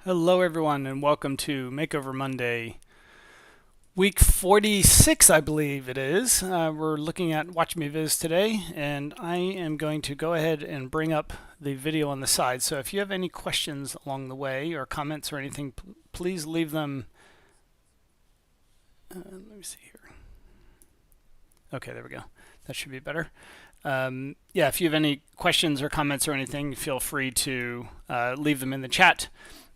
Hello, everyone, and welcome to Makeover Monday, week 46, I believe it is. We're looking at Watch Me Viz today, and I am going to go ahead and bring up the video on the side. So if you have any questions along the way or comments or anything, please leave them. Let me see here. Okay, there we go. That should be better. Yeah, if you have any questions or comments or anything, feel free to leave them in the chat,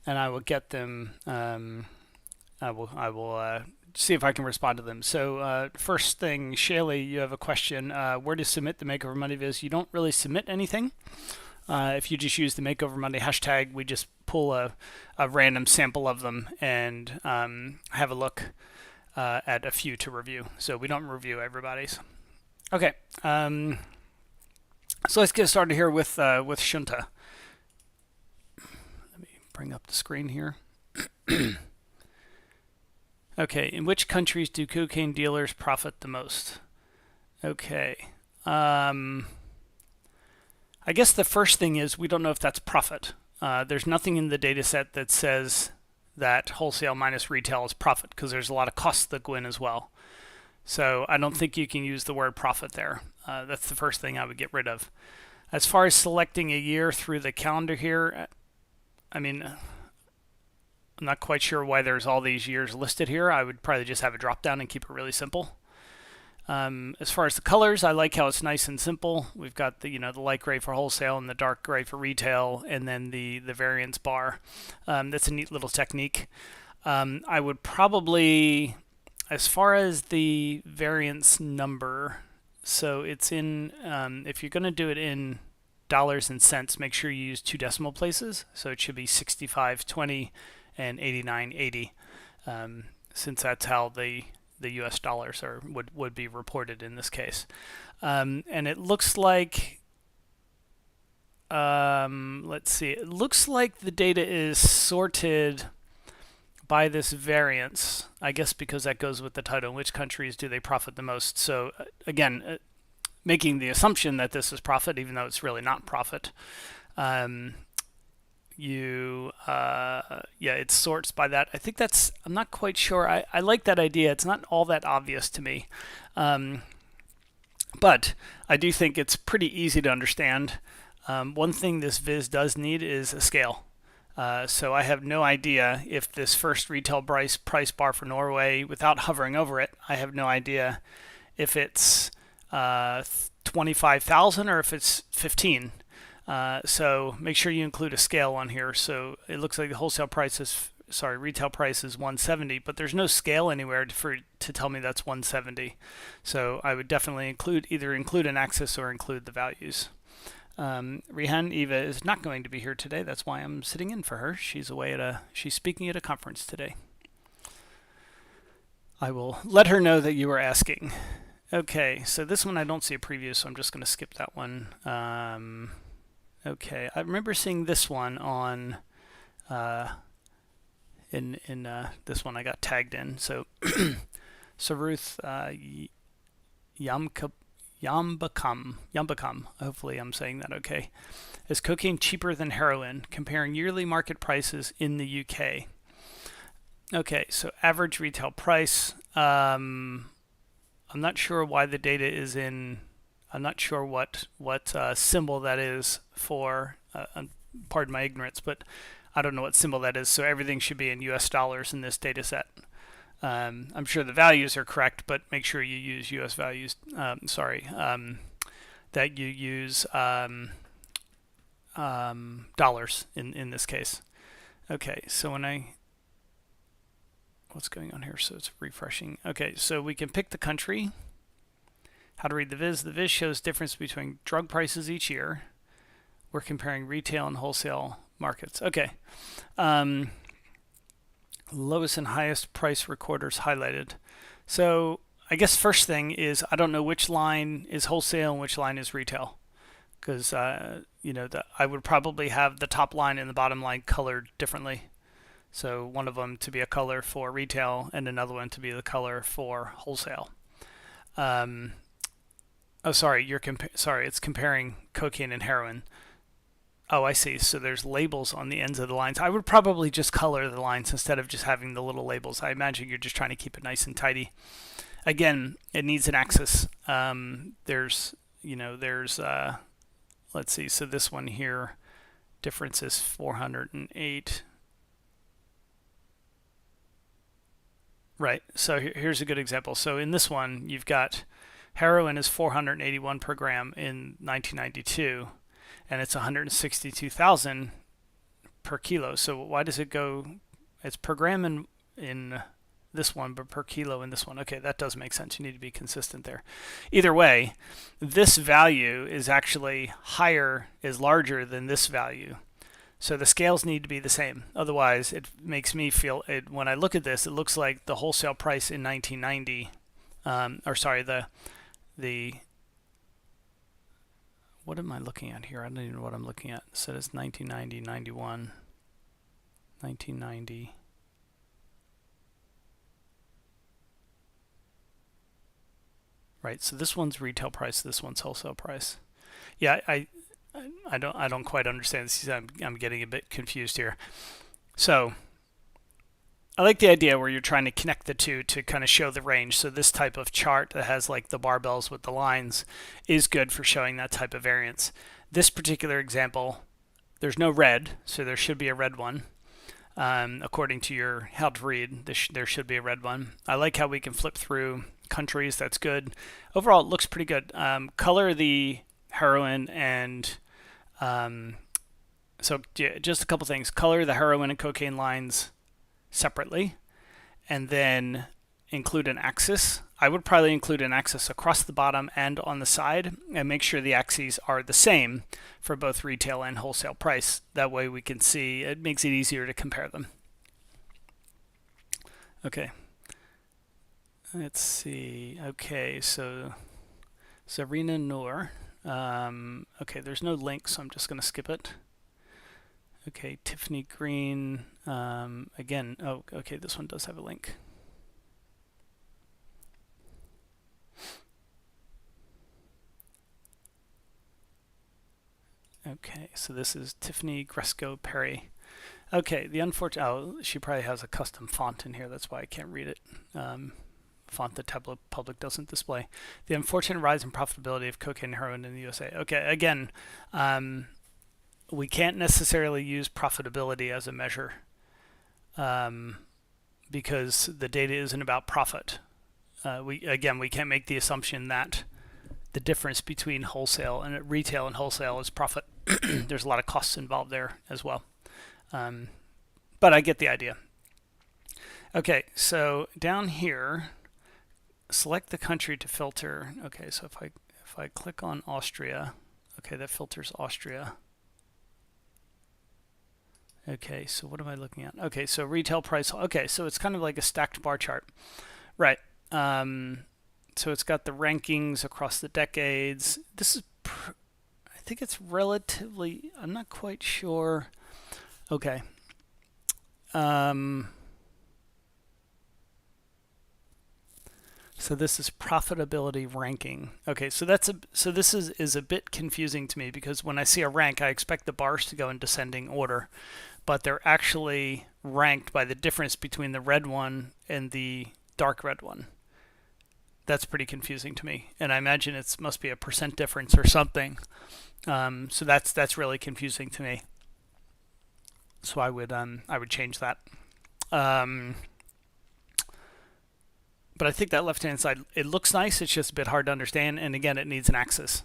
and I will get them. I will see if I can respond to them. So first thing, Shaylee, you have a question. Where to submit the Makeover Monday viz? You don't really submit anything. If you just use the Makeover Monday hashtag, we just pull a random sample of them and have a look at a few to review. So we don't review everybody's. Okay. So let's get started here with Shunta. Let me bring up the screen here. Okay, in which countries do cocaine dealers profit the most? Okay. I guess the first thing is we don't know if that's profit. There's nothing in the data set that says that wholesale minus retail is profit because there's a lot of costs that go in as well. So I don't think you can use the word profit there. That's the first thing I would get rid of. As far as selecting a year through the calendar here, I mean, I'm not quite sure why there's all these years listed here. I would probably just have a drop down and keep it really simple. As far as the colors, I like how it's nice and simple. We've got the light gray for wholesale and the dark gray for retail, and then the variance bar. That's a neat little technique. I would probably, as far as the variance number, so it's in, if you're going to do it in dollars and cents, make sure you use 2 decimal places. So it should be 65.20 and 89.80, since that's how the U.S. dollars would be reported in this case. And it looks like, let's see, it looks like the data is sorted by this variance, I guess because that goes with the title. In which countries do they profit the most? So again, making the assumption that this is profit, even though it's really not profit. It sorts by that. I think that's, I'm not quite sure. I like that idea. It's not all that obvious to me. But I do think it's pretty easy to understand. One thing this viz does need is a scale. So I have no idea if this first retail price bar for Norway, without hovering over it, I have no idea if it's 25,000 or if it's 15. So make sure you include a scale on here. So it looks like the retail price is 170, but there's no scale anywhere to tell me that's 170. So I would definitely either include an axis or include the values. Rihan Eva is not going to be here today. That's why I'm sitting in for her. She's speaking at a conference today. I will let her know that you were asking. Okay, so this one I don't see a preview, so I'm just going to skip that one. Okay, I remember seeing this one on in this one I got tagged in. So Saruth Yambakam, hopefully I'm saying that okay. Is cocaine cheaper than heroin? Comparing yearly market prices in the UK. Okay, so average retail price. I'm not sure why the data is in. I'm not sure what symbol that is for. Pardon my ignorance, but I don't know what symbol that is. So everything should be in U.S. dollars in this data set. I'm sure the values are correct, but make sure you use U.S. values. That you use dollars in this case. Okay, so what's going on here? So it's refreshing. Okay, so we can pick the country. How to read the viz. The viz shows difference between drug prices each year. We're comparing retail and wholesale markets. Okay. Lowest and highest price recorders highlighted. So I guess first thing is I don't know which line is wholesale and which line is retail, because I would probably have the top line and the bottom line colored differently. So one of them to be a color for retail and another one to be the color for wholesale. Oh, sorry, it's comparing cocaine and heroin. Oh, I see. So there's labels on the ends of the lines. I would probably just color the lines instead of just having the little labels. I imagine you're just trying to keep it nice and tidy. Again, it needs an axis. Let's see. So this one here, difference is 408. Right. So here's a good example. So in this one, you've got heroin is 481 per gram in 1992, and it's 162,000 per kilo. So why does it go? It's per gram in this one, but per kilo in this one. Okay, that does make sense. You need to be consistent there. Either way, this value is actually is larger than this value. So the scales need to be the same. Otherwise, it makes me feel, when I look at this, it looks like the wholesale price in 1990, what am I looking at here? I don't even know what I'm looking at. So it's 1990, 91, 1990. Right, so this one's retail price, this one's wholesale price. Yeah, I don't quite understand this. I'm getting a bit confused here. So I like the idea where you're trying to connect the two to kind of show the range. So this type of chart that has like the barbells with the lines is good for showing that type of variance. This particular example, there's no red, so there should be a red one. According to your how to read, there should be a red one. I like how we can flip through countries. That's good. Overall, it looks pretty good. Color the heroin and so just a couple things. Color the heroin and cocaine lines separately, and then include an axis. I would probably include an axis across the bottom and on the side, and make sure the axes are the same for both retail and wholesale price. That way we can see, it makes it easier to compare them. Okay. Let's see. Okay, so Zarina Noor. Okay, there's no link, so I'm just going to skip it. Okay, Tiffany Green. Again, oh, okay, this one does have a link. Okay, so this is Tiffany Gresco Perry. Okay, the unfortunate, she probably has a custom font in here, that's why I can't read it. Font the tablet public doesn't display. The unfortunate rise in profitability of cocaine and heroin in the USA. Okay, again, we can't necessarily use profitability as a measure because the data isn't about profit. We can't make the assumption that the difference between wholesale and retail and wholesale is profit. There's a lot of costs involved there as well. But I get the idea. Okay, so down here, select the country to filter. Okay, so if I click on Austria, okay, that filters Austria. Okay, so what am I looking at? Okay, so retail price. Okay, so it's kind of like a stacked bar chart. Right. So it's got the rankings across the decades. This is, I think it's relatively, I'm not quite sure. Okay. So this is profitability ranking. Okay, so this is a bit confusing to me because when I see a rank, I expect the bars to go in descending order, but they're actually ranked by the difference between the red one and the dark red one. That's pretty confusing to me, and I imagine it must be a percent difference or something. So that's really confusing to me. So I would change that. But I think that left-hand side, it looks nice. It's just a bit hard to understand, and again, it needs an axis.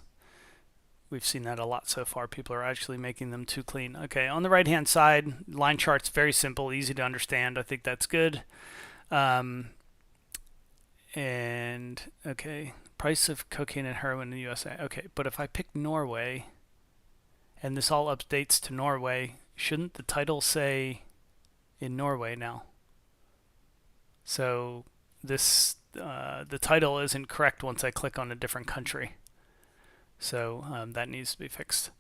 We've seen that a lot so far. People are actually making them too clean. Okay, on the right-hand side, line chart's very simple, easy to understand. I think that's good. And okay, price of cocaine and heroin in the USA. Okay, but if I pick Norway, and this all updates to Norway, shouldn't the title say in Norway now? So this the title isn't correct once I click on a different country. So that needs to be fixed.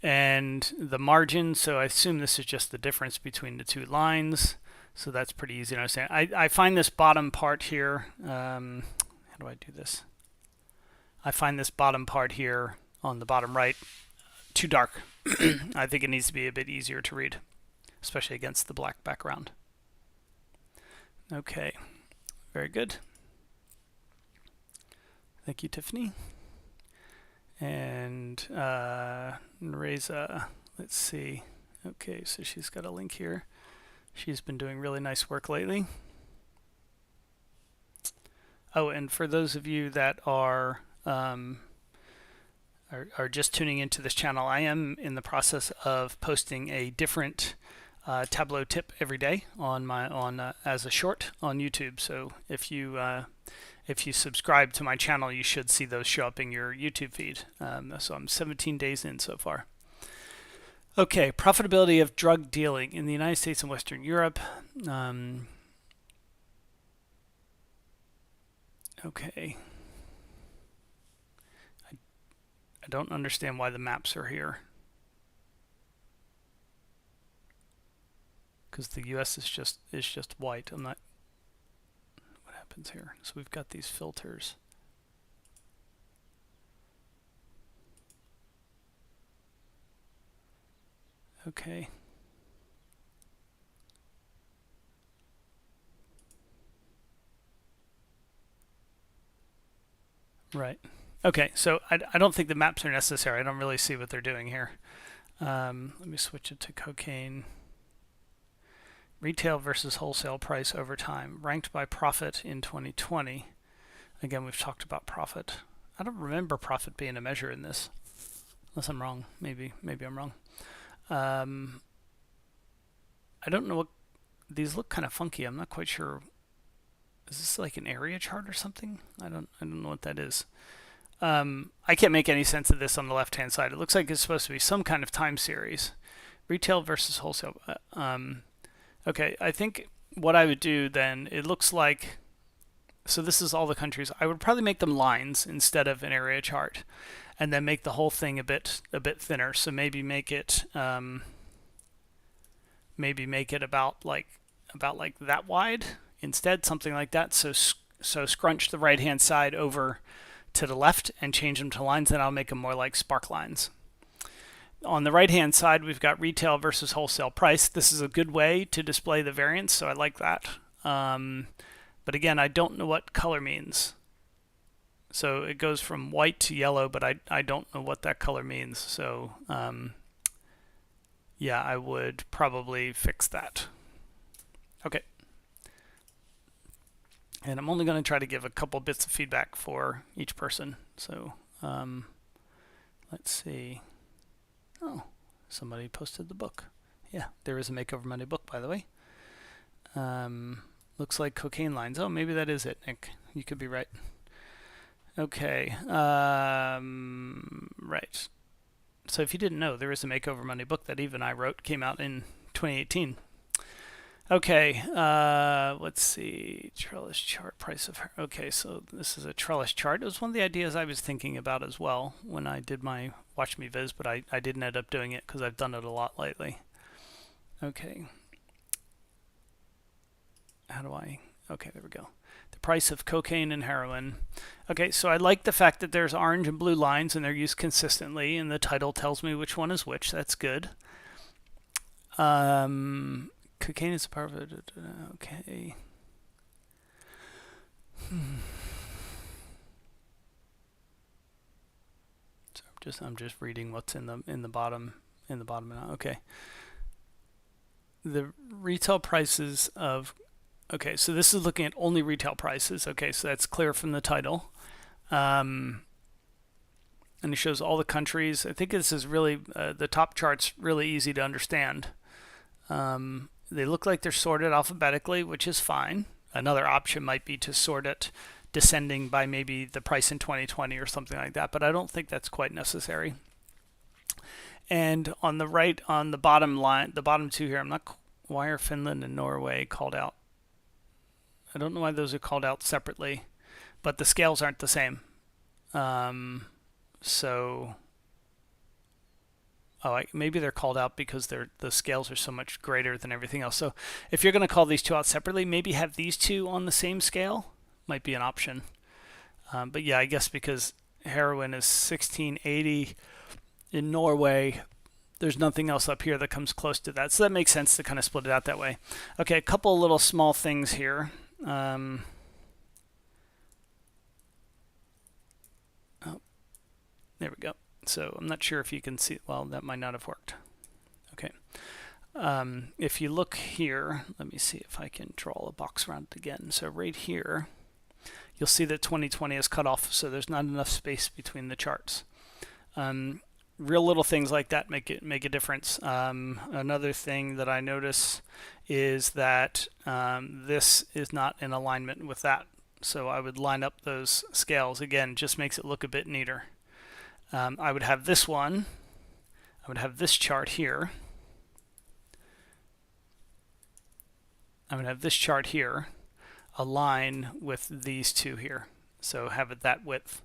And the margin, so I assume this is just the difference between the two lines. So that's pretty easy to understand. I find this bottom part here, how do I do this? I find this bottom part here on the bottom right too dark. I think it needs to be a bit easier to read, especially against the black background. Okay, very good. Thank you, Tiffany. And Reza, let's see. Okay, so she's got a link here. She's been doing really nice work lately. Oh, and for those of you that are just tuning into this channel, I am in the process of posting a different Tableau tip every day on as a short on YouTube. So if you subscribe to my channel, you should see those show up in your YouTube feed. So I'm 17 days in so far. Okay, profitability of drug dealing in the United States and Western Europe. Okay. I don't understand why the maps are here. Because the US is just white. I'm not. What happens here? So we've got these filters. Okay. Right. Okay, so I don't think the maps are necessary. I don't really see what they're doing here. Let me switch it to cocaine. Retail versus wholesale price over time, ranked by profit in 2020. Again, we've talked about profit. I don't remember profit being a measure in this, unless I'm wrong. Maybe I'm wrong. I don't know what these look kind of funky. I'm not quite sure. Is this like an area chart or something? I don't know what that is. I can't make any sense of this on the left-hand side. It looks like it's supposed to be some kind of time series. Retail versus wholesale. Okay, I think what I would do then, it looks like, so this is all the countries. I would probably make them lines instead of an area chart, and then make the whole thing a bit thinner. So maybe make it about like that wide instead, something like that. So scrunch the right-hand side over to the left and change them to lines, then I'll make them more like spark lines. On the right-hand side, we've got retail versus wholesale price. This is a good way to display the variance, so I like that. But again, I don't know what color means. So it goes from white to yellow, but I don't know what that color means. So yeah, I would probably fix that. Okay. And I'm only going to try to give a couple bits of feedback for each person. So let's see. Oh, somebody posted the book. Yeah, there is a Makeover Monday book, by the way. Looks like cocaine lines. Oh, maybe that is it, Nick. You could be right. Okay. Right. So if you didn't know, there is a Makeover Monday book that Eve and I wrote. Came out in 2018. Okay, let's see, Trellis chart, price of, okay, so this is a Trellis chart. It was one of the ideas I was thinking about as well when I did my Watch Me Viz, but I didn't end up doing it because I've done it a lot lately. Okay. How do I, okay, there we go. The price of cocaine and heroin. Okay, so I like the fact that there's orange and blue lines and they're used consistently, and the title tells me which one is which. That's good. Cocaine is a part of it. Okay. So I'm just reading what's in the bottom now. Okay. The retail prices of, okay, so this is looking at only retail prices. Okay, so that's clear from the title. And it shows all the countries. I think this is really the top chart's really easy to understand. They look like they're sorted alphabetically, which is fine. Another option might be to sort it descending by maybe the price in 2020 or something like that, but I don't think that's quite necessary. And on the right, on the bottom line, the bottom two here, why are Finland and Norway called out? I don't know why those are called out separately, but the scales aren't the same. Maybe they're called out because the scales are so much greater than everything else. So if you're going to call these two out separately, maybe have these two on the same scale. Might be an option. But yeah, I guess because heroin is 1680 in Norway, there's nothing else up here that comes close to that. So that makes sense to kind of split it out that way. Okay, a couple of little small things here. Oh, there we go. So I'm not sure if you can see, well, that might not have worked. Okay. If you look here, let me see if I can draw a box around it again. So right here, you'll see that 2020 is cut off, so there's not enough space between the charts. Real little things like that make a difference. Another thing that I notice is that this is not in alignment with that. So I would line up those scales. Again, just makes it look a bit neater. I would have this one. I would have this chart here. I would have this chart here align with these two here. So have it that width.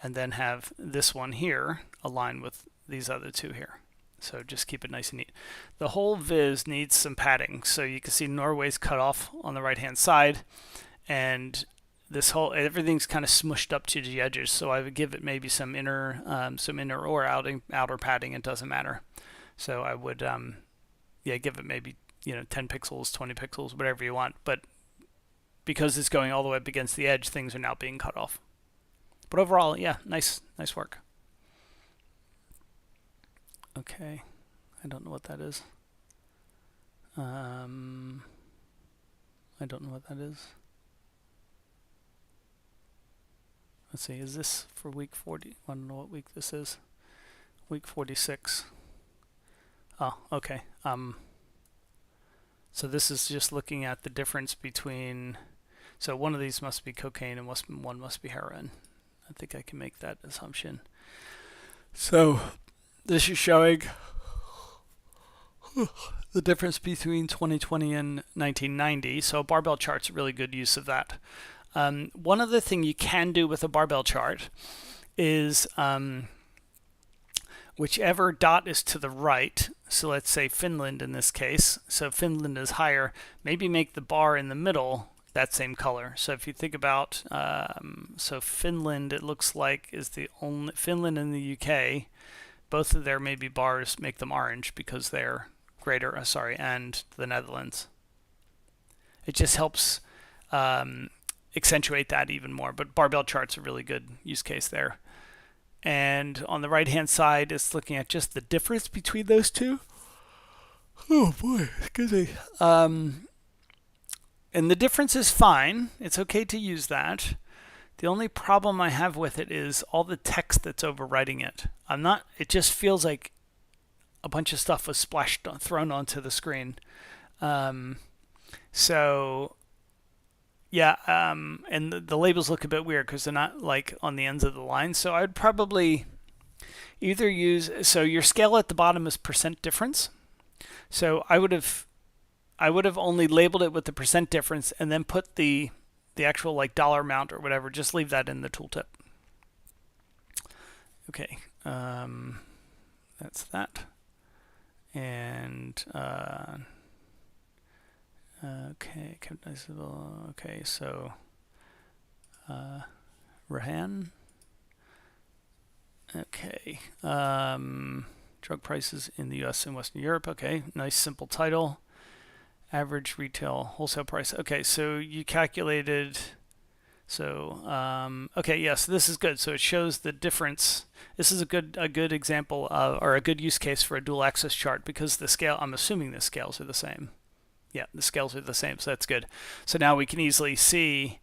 And then have this one here align with these other two here. So just keep it nice and neat. The whole viz needs some padding. So you can see Norway's cut off on the right hand side, and this whole everything's kind of smushed up to the edges. So I would give it maybe some inner or outer padding. It doesn't matter. So I would give it maybe 10 pixels, 20 pixels, whatever you want. But because it's going all the way up against the edge, things are now being cut off. But overall, yeah, nice work. Okay, I don't know what that is. I don't know what that is. Let's see, is this for week 40? I don't know what week this is. Week 46. Oh, okay. So this is just looking at the difference between, so one of these must be cocaine and one must be heroin. I think I can make that assumption. So this is showing the difference between 2020 and 1990. So a barbell chart's a really good use of that. One other thing you can do with a barbell chart is whichever dot is to the right, so let's say Finland in this case, so Finland is higher, maybe make the bar in the middle that same color. So if you think about, so Finland, it looks like is the only, Finland and the UK, both of their maybe bars make them orange because they're greater, and the Netherlands. It just helps accentuate that even more, but barbell chart's a really good use case there. And on the right hand side, it's looking at just the difference between those two. Oh boy, excuse me. And the difference is fine. It's okay to use that. The only problem I have with it is all the text that's overwriting it. It just feels like a bunch of stuff was thrown onto the screen. So yeah, and the labels look a bit weird because they're not like on the ends of the line. So I'd probably either use, so your scale at the bottom is percent difference. So I would have only labeled it with the percent difference and then put the actual like dollar amount or whatever. Just leave that in the tooltip. Okay, that's that. And okay, okay, so Rahan. Okay, drug prices in the U.S. and Western Europe. Okay, nice simple title. Average retail wholesale price. Okay, so you calculated. So okay, yes, this is good. So it shows the difference. This is a good example of, or a good use case for a dual axis chart because the scale. I'm assuming the scales are the same. Yeah, the scales are the same, so that's good. So now we can easily see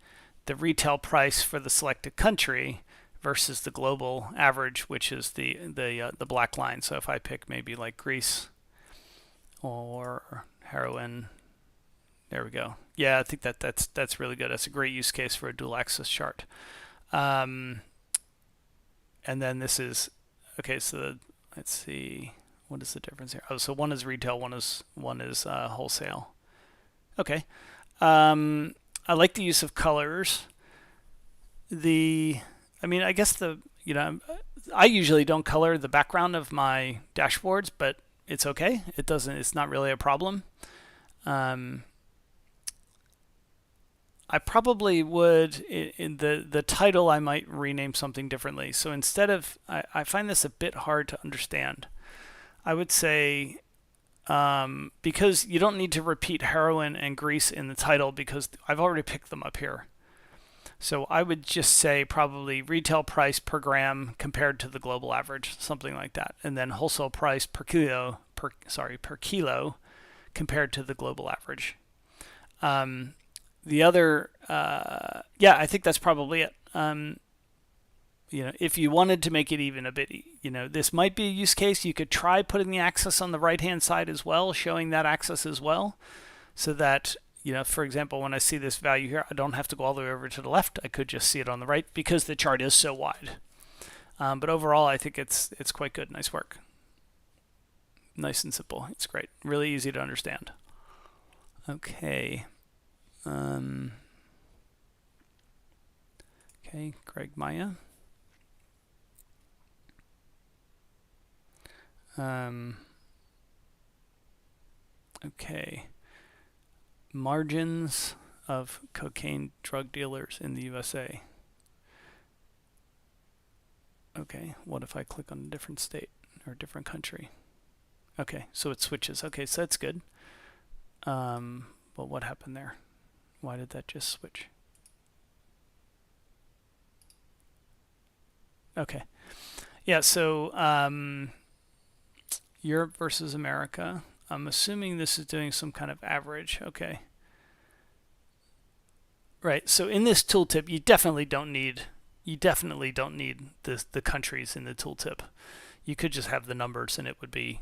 the retail price for the selected country versus the global average, which is the black line. So if I pick maybe like Greece or heroin, there we go. Yeah, I think that's really good. That's a great use case for a dual axis chart. And then this is okay. So let's see, what is the difference here? Oh, so one is retail, one is wholesale. Okay. I like the use of colors. I guess I usually don't color the background of my dashboards, but it's okay. It's not really a problem. I probably would, in the title, I might rename something differently. So instead of, I find this a bit hard to understand. I would say, because you don't need to repeat heroin and grease in the title because I've already picked them up here. So I would just say probably retail price per gram compared to the global average, something like that. And then wholesale price per kilo compared to the global average. The other, yeah, I think that's probably it. If you wanted to make it even a bit, this might be a use case. You could try putting the axis on the right-hand side as well, showing that axis as well, so that, for example, when I see this value here, I don't have to go all the way over to the left. I could just see it on the right because the chart is so wide. But overall, I think it's quite good. Nice work. Nice and simple. It's great. Really easy to understand. Okay. Okay, Greg Maya. Okay. Margins of cocaine drug dealers in the USA. Okay, what if I click on a different state or a different country? Okay, so it switches. Okay, so that's good. But what happened there? Why did that just switch? Okay. Yeah, so Europe versus America. I'm assuming this is doing some kind of average. Okay. Right. So in this tooltip, you definitely don't need the countries in the tooltip. You could just have the numbers, and that would be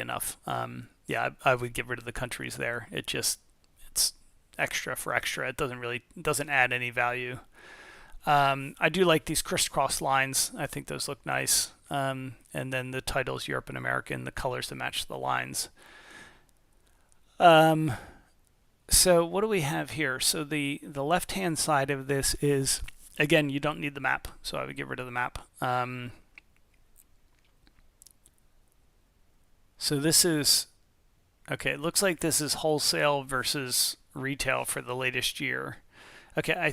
enough. Yeah, I would get rid of the countries there. It's extra for extra. It doesn't add any value. I do like these crisscross lines. I think those look nice. And then the titles Europe and America and the colors that match the lines. So what do we have here? So the left-hand side of this is, again, you don't need the map. So I would get rid of the map. So this is, okay, it looks like this is wholesale versus retail for the latest year. Okay,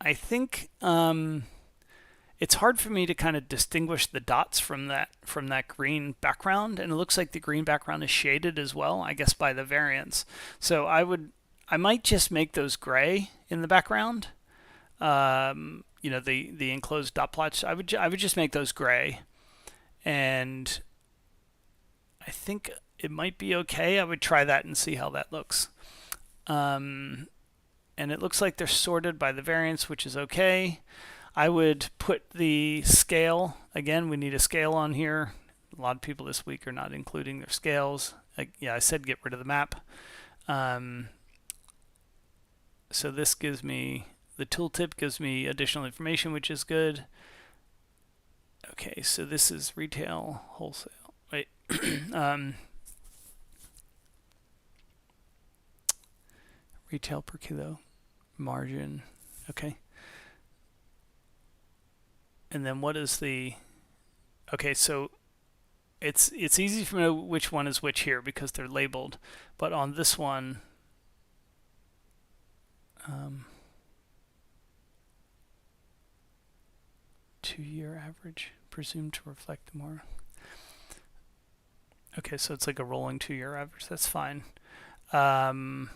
I think it's hard for me to kind of distinguish the dots from that green background, and it looks like the green background is shaded as well, I guess by the variance. So I might just make those gray in the background. The enclosed dot plots. I would just make those gray, and I think it might be okay. I would try that and see how that looks. And it looks like they're sorted by the variance, which is okay. I would put the scale. Again, we need a scale on here. A lot of people this week are not including their scales. I said get rid of the map. So this gives me, the tooltip gives me additional information, which is good. Okay, so this is retail, wholesale. Wait. Retail per kilo, margin. Okay. And then what is the, okay, so it's easy to know which one is which here because they're labeled, but on this one, 2-year average presumed to reflect the more. Okay, so it's like a rolling 2-year average. That's fine. Why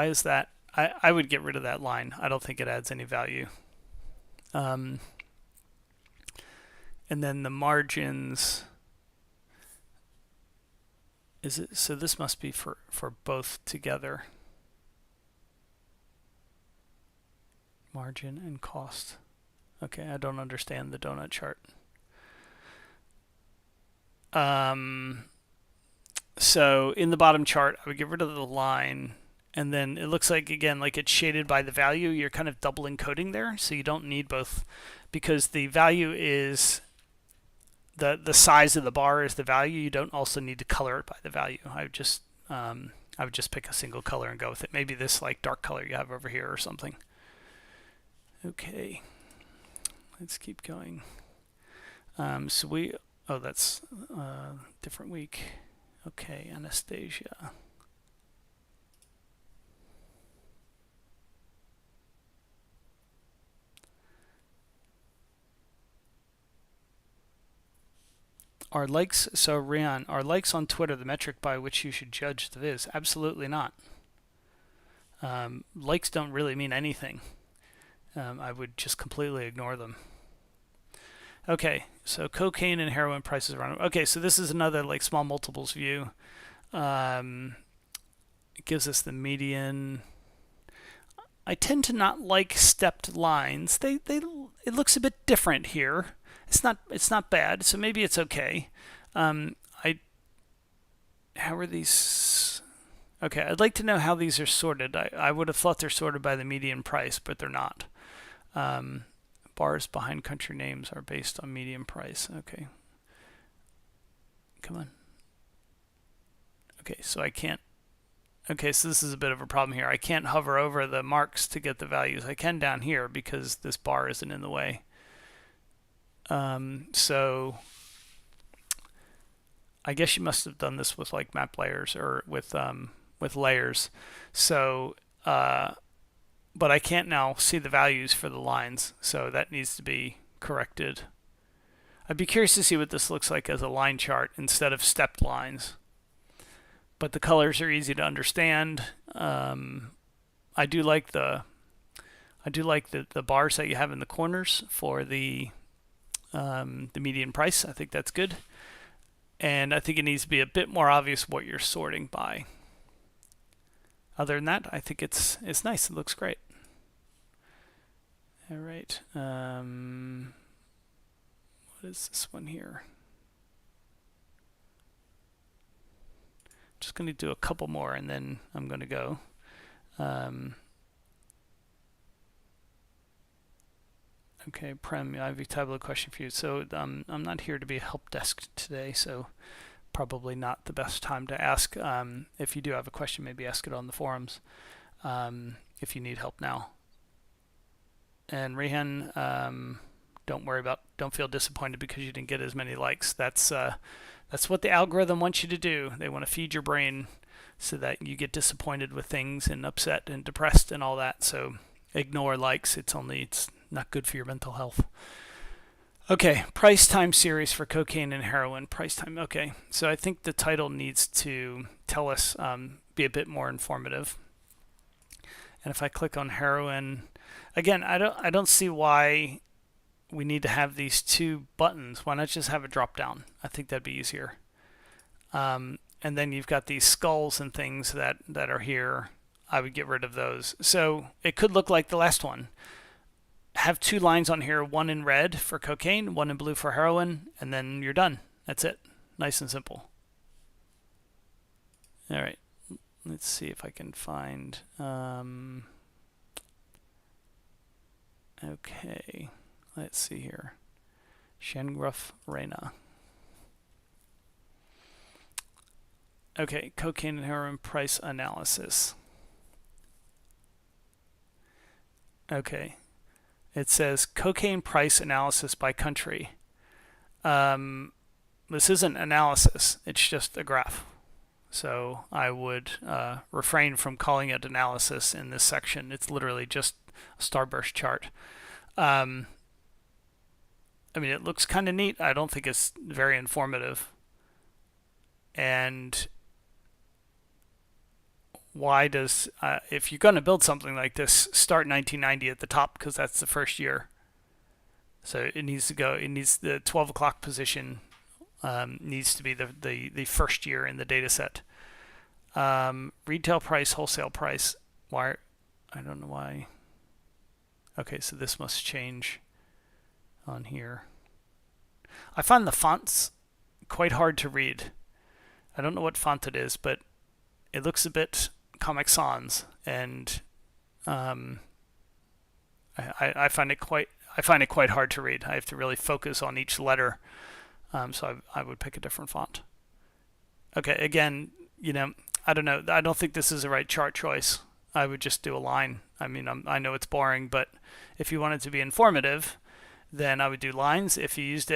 is that? I would get rid of that line. I don't think it adds any value. And then the margins. Is it, so this must be for both together. Margin and cost. Okay, I don't understand the donut chart. So in the bottom chart, I would get rid of the line, and then it looks like, again, like it's shaded by the value. You're kind of double encoding there, so you don't need both, because the value is the size of the bar is the value. You don't also need to color it by the value. I would just pick a single color and go with it. Maybe this like dark color you have over here or something. Okay, let's keep going. That's a different week. Okay, Anastasia. Are likes, so Rian, are likes on Twitter the metric by which you should judge the viz? Absolutely not. Likes don't really mean anything. I would just completely ignore them. Okay, so cocaine and heroin prices around. Okay, so this is another like small multiples view. It gives us the median. I tend to not like stepped lines. It looks a bit different here. It's not bad, so maybe it's okay. How are these? Okay, I'd like to know how these are sorted. I would have thought they're sorted by the median price, but they're not. Bars behind country names are based on median price. Okay. Come on. Okay, so I can't. Okay, so this is a bit of a problem here. I can't hover over the marks to get the values. I can down here because this bar isn't in the way. So I guess you must have done this with like map layers or with layers. So, but I can't now see the values for the lines, so that needs to be corrected. I'd be curious to see what this looks like as a line chart instead of stepped lines. But the colors are easy to understand. I do like the bars that you have in the corners for the median price. I think that's good. And I think it needs to be a bit more obvious what you're sorting by. Other than that, I think it's nice. It looks great. All right. What is this one here? Just going to do a couple more and then I'm going to go. Okay, Prem, I have a tableau question for you. So I'm not here to be a help desk today, so probably not the best time to ask. If you do have a question, maybe ask it on the forums if you need help now. And Rehan, don't feel disappointed because you didn't get as many likes. That's what the algorithm wants you to do. They want to feed your brain so that you get disappointed with things and upset and depressed and all that. So ignore likes. It's not good for your mental health. Okay, price time series for cocaine and heroin. Price time. Okay, so I think the title needs to tell us, be a bit more informative. And if I click on heroin, again, I don't see why we need to have these two buttons. Why not just have a drop down? I think that'd be easier. And then you've got these skulls and things that are here. I would get rid of those. So it could look like the last one. Have two lines on here, one in red for cocaine, one in blue for heroin, and then you're done. That's it. Nice and simple. All right. Let's see if I can find... okay. Let's see here. Shengruf Reina. Okay, cocaine and heroin price analysis. Okay. It says cocaine price analysis by country. This isn't analysis, it's just a graph. So I would refrain from calling it analysis in this section. It's literally just a starburst chart. I mean, it looks kind of neat. I don't think it's very informative. And why does, if you're going to build something like this, start 1990 at the top because that's the first year. So it needs to go, the 12 o'clock position needs to be the first year in the data set. Retail price, wholesale price. Why? I don't know why. Okay, so this must change on here. I find the fonts quite hard to read. I don't know what font it is, but it looks a bit Comic Sans, and I find it quite hard to read. I have to really focus on each letter, so I would pick a different font. Okay, again, I don't know. I don't think this is the right chart choice. I would just do a line. I mean, I know it's boring, but if you want it to be informative, then I would do lines. If you used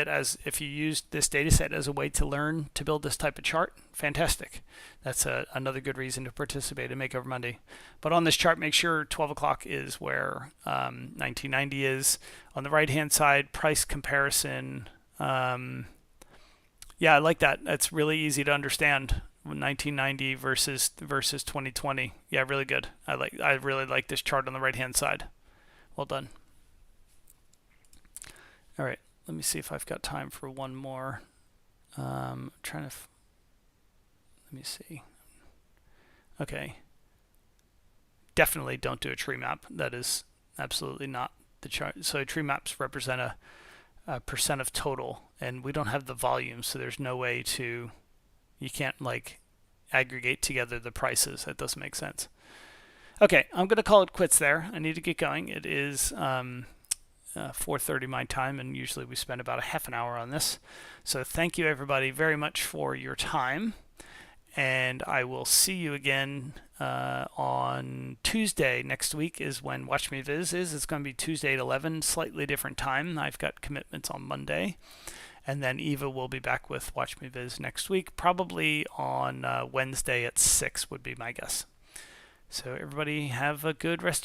this data set as a way to learn to build this type of chart, fantastic. That's another good reason to participate in Makeover Monday. But on this chart, make sure 12 o'clock is where 1990 is. On the right-hand side, price comparison. Yeah, I like that. That's really easy to understand. 1990 versus 2020. Yeah, really good. I really like this chart on the right-hand side. Well done. All right, let me see if I've got time for one more. Let me see. Okay. Definitely don't do a tree map. That is absolutely not the chart. So tree maps represent a percent of total, and we don't have the volume, so there's no way to, you can't like aggregate together the prices. That doesn't make sense. Okay, I'm going to call it quits there. I need to get going. It is 4:30 my time, and usually we spend about a half an hour on this. So thank you everybody very much for your time, and I will see you again on Tuesday. Next week is when Watch Me Viz is. It's going to be Tuesday at 11, slightly different time. I've got commitments on Monday. And then Eva will be back with Watch Me Viz next week, probably on Wednesday at 6 would be my guess. So everybody have a good rest